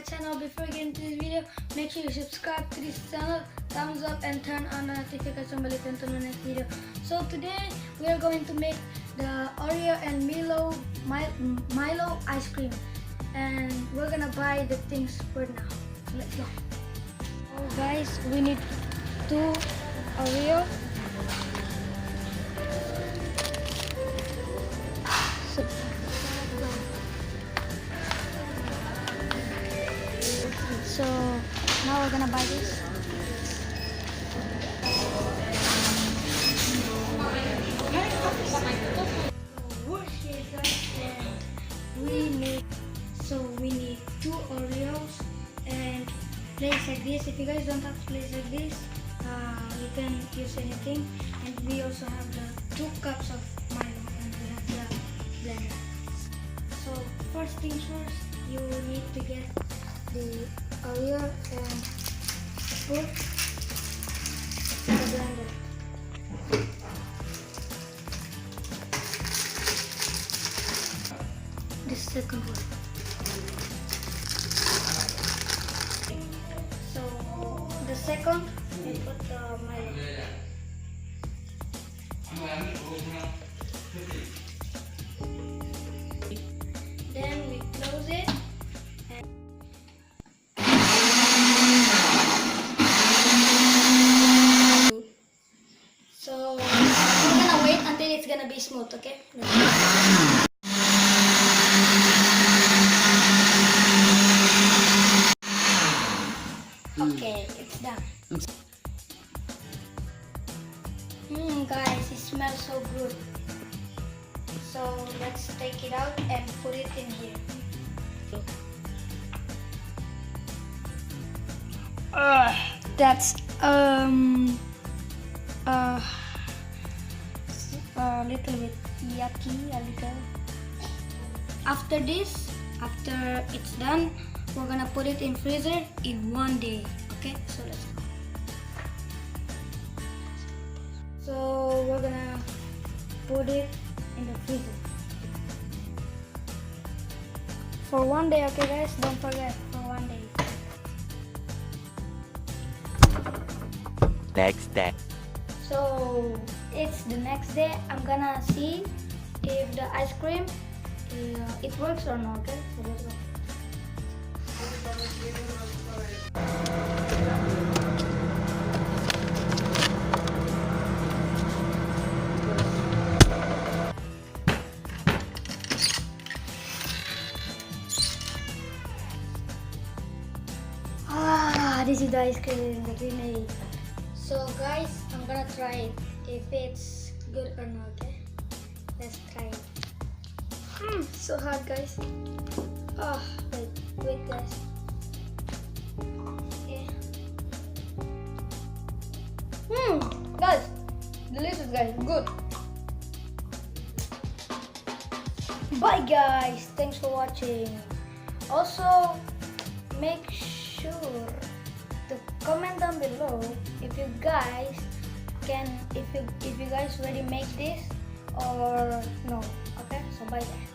channel. Before we get into this video, make sure you subscribe to this channel, thumbs up, and turn on the notification bell to the next video. So today we are going to make the Oreo and Milo ice cream, and we're gonna buy the things for now. Let's go. Oh guys, we need 2 Oreo. So now we're gonna buy this. We need 2 Oreos and plates like this. If you guys don't have plates like this, you can use anything. And we also have the 2 cups of Milo, and we have the blender. So first things first, you need to get the Oreo and put in the blender. The second one. So the second, we put the Milo. Then we close it. So we're gonna wait until it's gonna be smooth, okay? Okay, it's done. Guys, it smells so good. So let's take it out and put it in here. That's a little bit yucky, a little. After this, after it's done, we're gonna put it in freezer in 1 day. Okay, so let's go. So we're gonna put it in the freezer for 1 day. Okay, guys, don't forget, for 1 day. Next day. So it's the next day. I'm gonna see if the ice cream it works or not. Okay, so let's go. This is the ice cream that we made. So guys, I'm gonna try it if it's good or not. Okay, let's try it. So hard, guys. Oh, wait guys. Okay. Guys, delicious, guys, good. Bye guys, thanks for watching. Also, make sure to comment down below if you guys can, if you guys already make this or no. Okay, so bye guys.